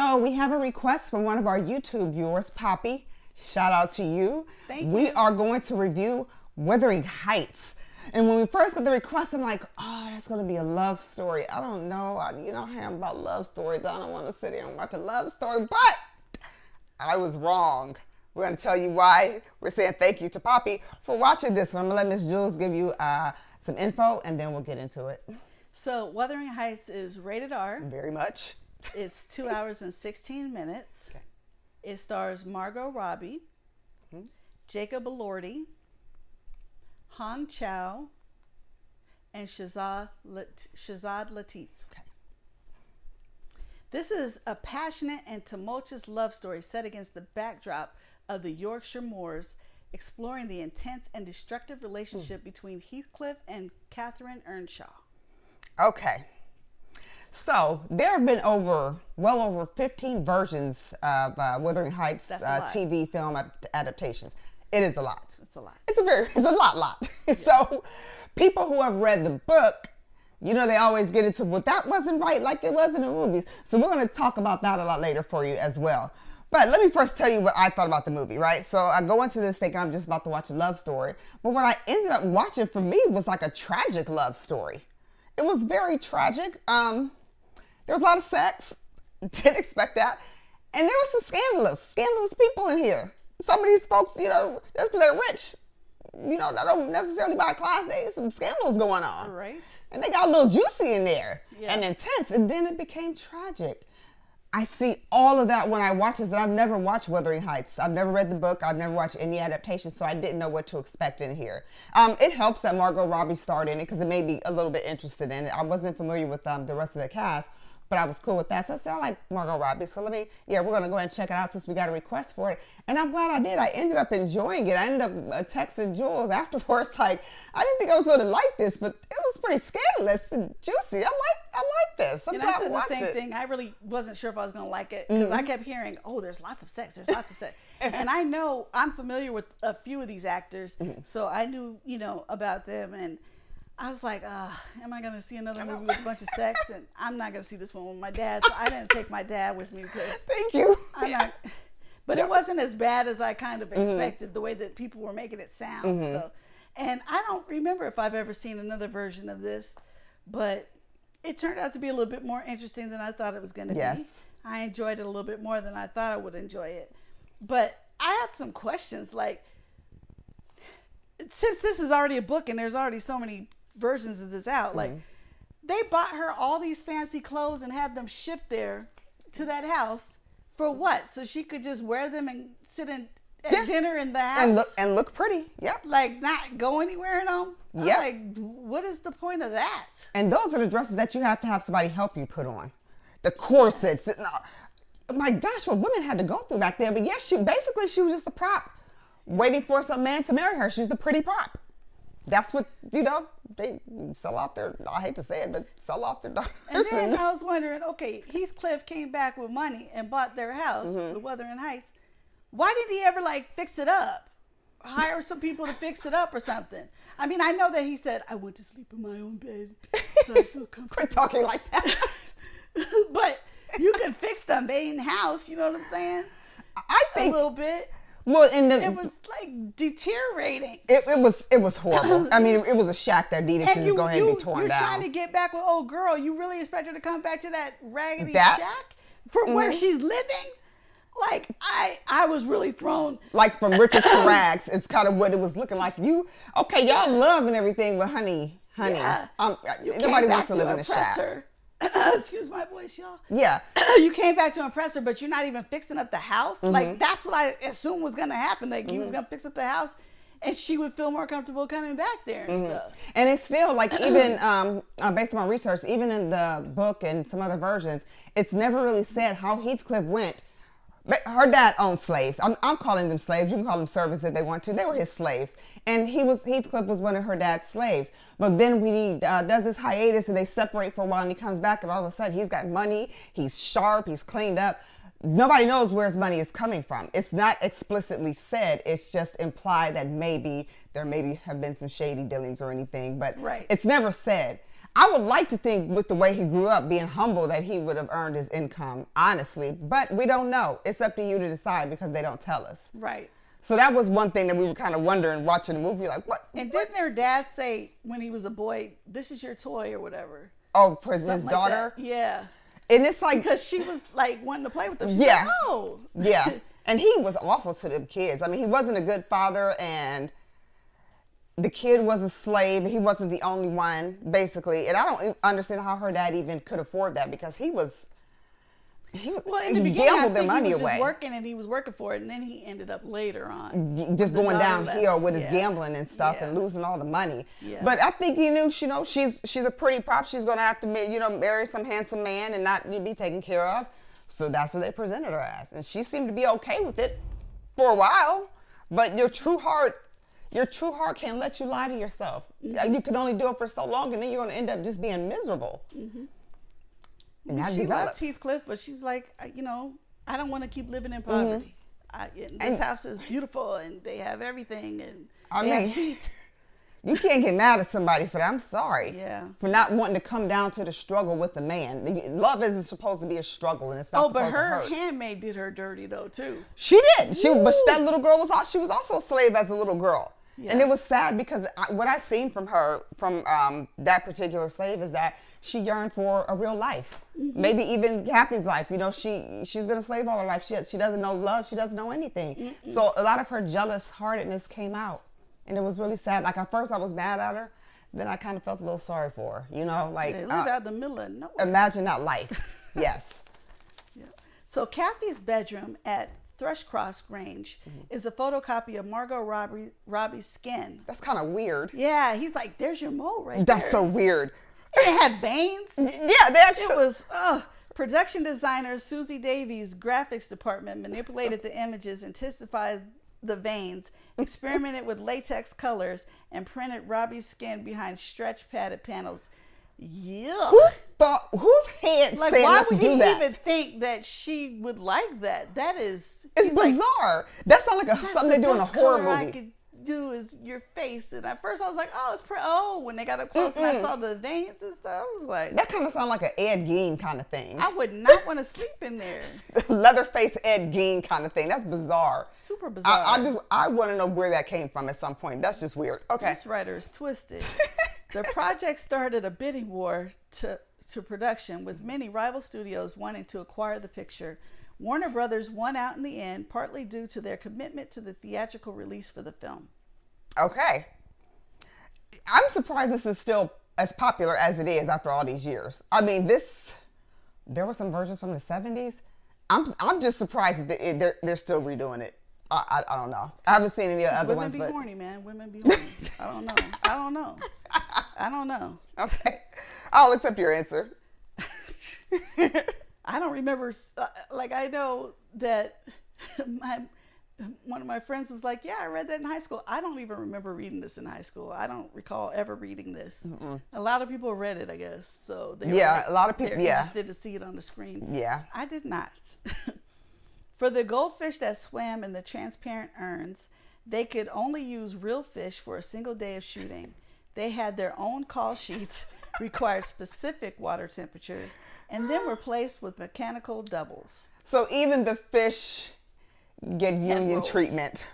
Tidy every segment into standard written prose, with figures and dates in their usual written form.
So we have a request from one of our YouTube viewers, Poppy. Shout out to you. Thank you. We are going to review Wuthering Heights. And when we first got the request, I'm like, oh, that's going to be a love story. I don't know. You know how I'm about love stories. I don't want to sit here and watch a love story, but I was wrong. We're going to tell you why. We're saying thank you to Poppy for watching this one. I'm going to let Miss Jules give you some info, and then we'll get into it. So Wuthering Heights is rated R. Very much. It's 2 hours and 16 minutes. Okay. It stars Margot Robbie, Jacob Elordi, Han Chow, and Shazad Latif. Okay. This is a passionate and tumultuous love story set against the backdrop of the Yorkshire moors, exploring the intense and destructive relationship between Heathcliff and Catherine Earnshaw. Okay. So there have been well over 15 versions of Wuthering Heights TV film adaptations. It is a lot. It's a lot. It's a lot. Yeah. So people who have read the book, you know, they always get into, well, that wasn't right like it was in the movies. So we're going to talk about that a lot later for you as well. But let me first tell you what I thought about the movie, right? So I go into this thinking I'm just about to watch a love story. But what I ended up watching for me was like a tragic love story. It was very tragic. There was a lot of sex. Didn't expect that. And there was some scandalous people in here. Some of these folks, you know, just because they're rich, you know, they don't necessarily buy class. There's some scandals going on. Right. And they got a little juicy in there Yeah. and intense. And then it became tragic. I see all of that when I watch this, and I've never watched Wuthering Heights. I've never read the book. I've never watched any adaptation, so I didn't know what to expect in here. It helps that Margot Robbie starred in it because it made me a little bit interested in it. I wasn't familiar with the rest of the cast, but I was cool with that. So I said, I like Margot Robbie. So we're going to go ahead and check it out since we got a request for it. And I'm glad I did. I ended up enjoying it. I ended up texting Jules afterwards, like, I didn't think I was going to like this, but it was pretty scandalous and juicy. I like this. I'm glad I watched it. I said the same thing. I really wasn't sure if I was going to like it because I kept hearing, oh, there's lots of sex. And I know I'm familiar with a few of these actors, so I knew, you know, about them. And I was like, am I going to see another movie with a bunch of sex? And I'm not going to see this one with my dad. So I didn't take my dad with me because Thank you. But it wasn't as bad as I kind of expected, the way that people were making it sound. So, and I don't remember if I've ever seen another version of this, but it turned out to be a little bit more interesting than I thought it was going to be. I enjoyed it a little bit more than I thought I would enjoy it. But I had some questions, like, since this is already a book and there's already so many versions of this out, like, they bought her all these fancy clothes and had them shipped there to that house for what? So she could just wear them and sit at dinner in the house and look pretty. Yep. Like, not go anywhere in them. Yep. Like, what is the point of that? And those are the dresses that you have to have somebody help you put on. The corsets. My gosh, what women had to go through back then. But yes, she was just a prop, waiting for some man to marry her. She's the pretty prop. That's what, you know, they sell off their, I hate to say it, but sell off their daughters. And then I was wondering, okay, Heathcliff came back with money and bought their house, the Wuthering Heights. Why didn't he ever, like, fix it up? Hire some people to fix it up or something. I mean, I know that he said, I went to sleep in my own bed, so I feel comfortable. Quit talking like that. But you can fix the main house, you know what I'm saying? I think a little bit. Well, it was like deteriorating. It was horrible. I mean, it was a shack that needed to just go ahead and be torn down. You're trying to get back with old girl. You really expect her to come back to that raggedy shack from where she's living? Like, I was really thrown. Like, from riches to rags. It's kind of what it was looking like. Y'all love and everything, but honey, yeah. Nobody wants to live in a shack. Her. Excuse my voice, y'all. Yeah. You came back to impress her, but you're not even fixing up the house. Like, that's what I assumed was going to happen. Like, he was going to fix up the house, and she would feel more comfortable coming back there and stuff. And it's still, like, even based on my research, even in the book and some other versions, it's never really said how Heathcliff went. But her dad owned slaves. I'm calling them slaves. You can call them servants if they want to. They were his slaves. And Heathcliff was one of her dad's slaves. But then when he does this hiatus and they separate for a while and he comes back and all of a sudden he's got money, he's sharp, he's cleaned up. Nobody knows where his money is coming from. It's not explicitly said. It's just implied that maybe there have been some shady dealings or anything. But it's never said. I would like to think with the way he grew up, being humble, that he would have earned his income, honestly. But we don't know. It's up to you to decide because they don't tell us. Right. So that was one thing that we were kind of wondering watching the movie, like, what? And didn't their dad say when he was a boy, this is your toy or whatever? Oh, for his Something like daughter? that. Yeah. And it's like... Because she was like wanting to play with them. She's Yeah. like, oh. Yeah. And he was awful to them kids. I mean, he wasn't a good father, and the kid was a slave. He wasn't the only one, basically. And I don't understand how her dad even could afford that, because he Well, in the beginning, gambled their money he was away. just working, and he was working for it, and then he ended up later on Just going downhill with his Yeah. gambling and stuff, Yeah. and losing all the money. Yeah. But I think he knew, she's a pretty prop. She's going to have to, marry some handsome man and not be taken care of. So that's what they presented her as. And she seemed to be okay with it for a while. But your true heart can't let you lie to yourself. Mm-hmm. You can only do it for so long, and then you're going to end up just being miserable. Mm-hmm. And that She develops. loves Heathcliff, but she's like, I don't want to keep living in poverty. This house is beautiful, and they have everything, and they have heat. You can't get mad at somebody for that. I'm sorry. Yeah. For not wanting to come down to the struggle with the man. Love isn't supposed to be a struggle, and it's not supposed to hurt. But her handmaid did her dirty though too. She did. But that little girl she was also a slave as a little girl. Yeah. And it was sad because what I seen from her, from that particular slave, is that she yearned for a real life. Mm-hmm. Maybe even Kathy's life. She's been a slave all her life. She doesn't know love. She doesn't know anything. Mm-hmm. So a lot of her jealous heartedness came out. And it was really sad. Like, at first I was mad at her. Then I kind of felt a little sorry for her. Like, They live out in the middle of nowhere. Imagine that life. Yes. Yeah. So Kathy's bedroom at Thrushcross Grange is a photocopy of Margot Robbie's skin. That's kind of weird. Yeah, he's like, there's your mole right there. That's so weird. And it had veins. Yeah, they actually... It was, production designer Susie Davies' graphics department manipulated the images, intensified the veins, experimented with latex colors, and printed Robbie's skin behind stretch padded panels. Yeah. Whose head Like, said why let's would do he that? even think that she would like that? That is... It's he's like, bizarre. That sounds like something they do in a horror movie. I could do is your face, and at first I was like, oh, it's pretty. Oh, when they got up close and I saw the veins and stuff, I was like, that kind of sounds like an Ed Gein kind of thing. I would not want to sleep in there. Leatherface Ed Gein kind of thing. That's bizarre. Super bizarre. I want to know where that came from at some point. That's just weird. Okay. This writer is twisted. The project started a bidding war to production, with many rival studios wanting to acquire the picture. Warner Brothers won out in the end, partly due to their commitment to the theatrical release for the film. Okay. I'm surprised this is still as popular as it is after all these years. I mean, there were some versions from the 70s. I'm just surprised that they're still redoing it. I don't know. I haven't seen any other ones. Women be horny, man. Women be horny. I don't know. Okay. I'll accept your answer. I don't remember, I know that one of my friends was like, yeah, I read that in high school. I don't even remember reading this in high school. I don't recall ever reading this. Mm-mm. A lot of people read it, I guess. So they a lot of people, interested to see it on the screen. Yeah. I did not. For the goldfish that swam in the transparent urns, they could only use real fish for a single day of shooting. They had their own call sheets, required specific water temperatures, and then were placed with mechanical doubles. So even the fish get union treatment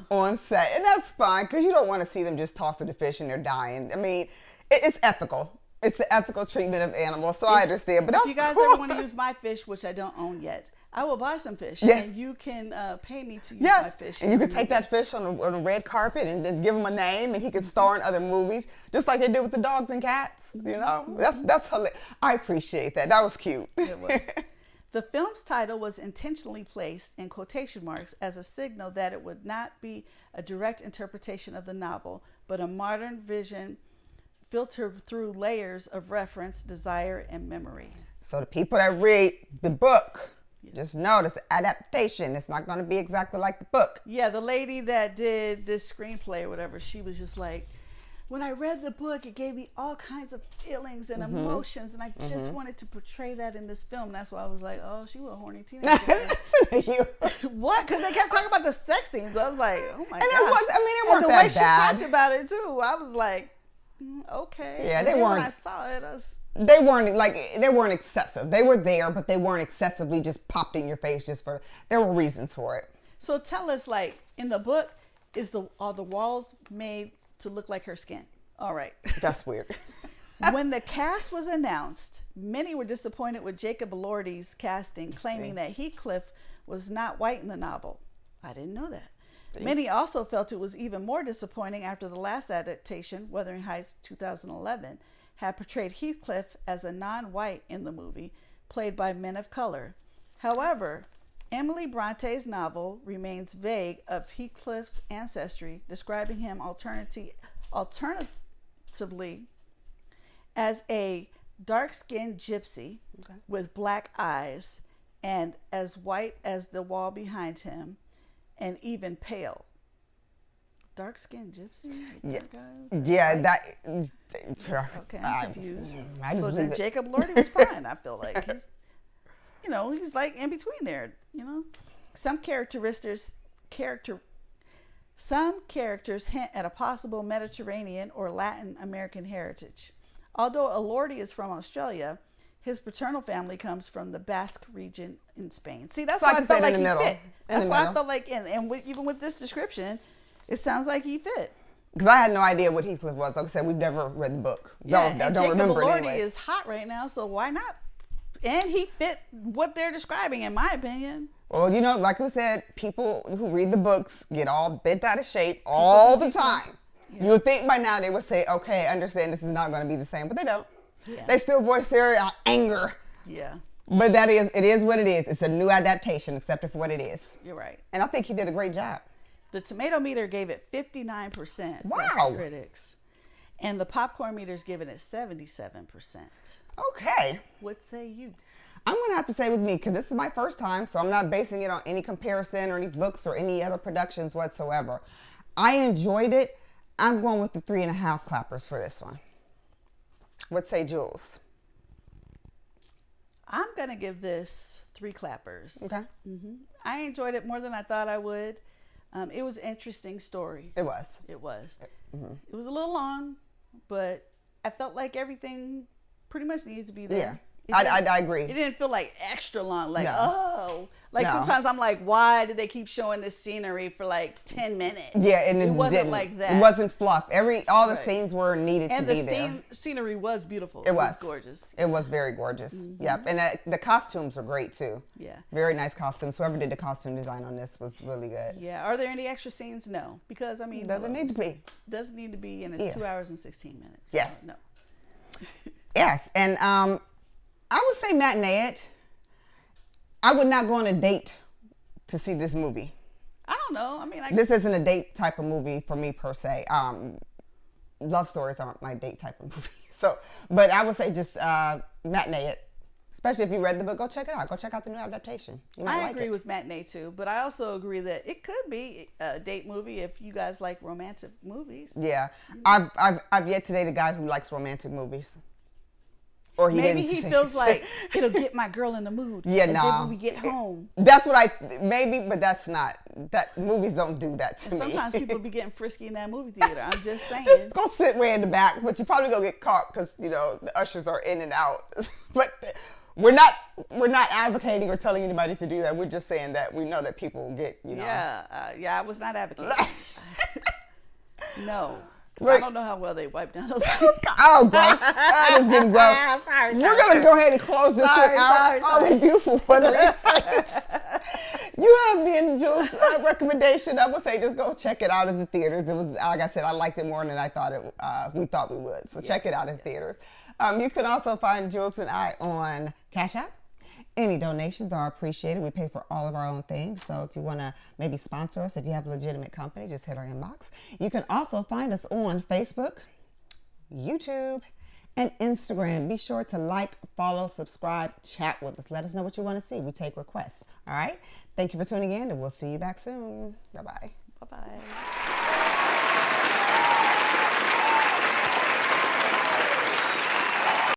on set. And that's fine, because you don't want to see them just tossing the fish and they're dying. I mean, it's ethical. It's the ethical treatment of animals, so I understand. But if you guys ever want to use my fish, which I don't own yet, I will buy some fish. Yes. And you can pay me to use my fish. And you can take that fish on a red carpet and then give him a name, and he can star in other movies, just like they did with the dogs and cats. That's hilarious. I appreciate that. That was cute. It was. The film's title was intentionally placed in quotation marks as a signal that it would not be a direct interpretation of the novel, but a modern vision filtered through layers of reference, desire, and memory. So the people that read the book, just know this adaptation. It's not going to be exactly like the book. Yeah, the lady that did this screenplay or whatever, she was just like, when I read the book, it gave me all kinds of feelings and emotions, and I just wanted to portray that in this film. That's why I was like, oh, she was a horny teenager. What? Because they kept talking about the sex scenes. I was like, oh my god. And it weren't and that bad. The way she talked about it too, I was like, Okay. Yeah, And they then weren't. When I saw it, I was... They weren't excessive. They were there, but they weren't excessively just popped in your face just for. There were reasons for it. So tell us, like, in the book, are the walls made to look like her skin? All right. That's weird. When the cast was announced, many were disappointed with Jacob Elordi's casting, claiming that Heathcliff was not white in the novel. I didn't know that. Many also felt it was even more disappointing after the last adaptation, Wuthering Heights 2011, had portrayed Heathcliff as a non-white in the movie, played by men of color. However, Emily Bronte's novel remains vague of Heathcliff's ancestry, describing him alternatively as a dark-skinned gypsy with black eyes and as white as the wall behind him and even pale. Dark-skinned gypsy? Yeah, Guys? yeah, White? that. Okay, I'm confused. I just So leave then it. Jacob Elordi was fine. I feel like he's like in between there. Some characters hint at a possible Mediterranean or Latin American heritage. Although Elordi is from Australia, his paternal family comes from the Basque region in Spain. See, that's why I felt like he fit. That's why I felt like, even with this description, it sounds like he fit. Because I had no idea what Heathcliff was. Like I said, we've never read the book. Yeah, I don't remember Jacob it Elordi anyways. is hot right now, so why not? And he fit what they're describing, in my opinion. Well, like we said, people who read the books get all bent out of shape all the time. Yeah. You would think by now they would say, okay, I understand this is not going to be the same, but they don't. Yeah. They still voice their anger. Yeah. But it is what it is. It's a new adaptation, accept it for what it is. You're right. And I think he did a great job. The tomato meter gave it 59%. Wow. Critics. And the popcorn meter's giving it 77%. Okay. What say you? I'm going to have to say with me, because this is my first time, so I'm not basing it on any comparison or any books or any other productions whatsoever. I enjoyed it. I'm going with the 3.5 clappers for this one. What say Jules? I'm going to give this 3 clappers. Okay. Mm-hmm. I enjoyed it more than I thought I would. It was an interesting story. It was. It was. Mm-hmm. It was a little long, but I felt like everything pretty much needed to be there. Yeah. I agree. It didn't feel like extra long. Like, No. no. Sometimes I'm like, why did they keep showing this scenery for like 10 minutes? Yeah, and it wasn't didn't, like that. It wasn't fluff. All the scenes were needed to be there. And the scenery was beautiful. It was gorgeous. It was very gorgeous. Mm-hmm. Yep. And the costumes were great too. Yeah. Very nice costumes. Whoever did the costume design on this was really good. Yeah. Are there any extra scenes? No. Because, doesn't need to be. Doesn't need to be, and it's 2 hours and 16 minutes. Yes. So, no. Yes. And I would say matinee it. I would not go on a date to see this movie. I don't know. This isn't a date type of movie for me per se. Love stories aren't my date type of movie. So, but I would say just matinee it. Especially if you read the book, go check it out. Go check out the new adaptation. You might I agree with matinee too, but I also agree that it could be a date movie if you guys like romantic movies. Yeah, I've yet to date a guy who likes romantic movies. Or maybe he feels like it'll get my girl in the mood. Yeah, and no. then when we get home. That's what but that's not, movies don't do that to me. Sometimes people be getting frisky in that movie theater. I'm just saying. Just go sit way in the back, but you probably gonna get caught because, the ushers are in and out. But we're not advocating or telling anybody to do that. We're just saying that we know that people get, Yeah, I was not advocating. No. Right. I don't know how well they wipe down those. Oh, gross. That is getting gross. We're going to go ahead and close this one out. Oh, beautiful Wuthering Heights. You have me and Jules' recommendation. I would say just go check it out in the theaters. It was, like I said, I liked it more than I thought we thought we would. So check it out in theaters. You can also find Jules and I on Cash App. Any donations are appreciated. We pay for all of our own things. So if you want to maybe sponsor us, if you have a legitimate company, just hit our inbox. You can also find us on Facebook, YouTube, and Instagram. Be sure to like, follow, subscribe, chat with us. Let us know what you want to see. We take requests. All right. Thank you for tuning in, and we'll see you back soon. Bye-bye. Bye-bye.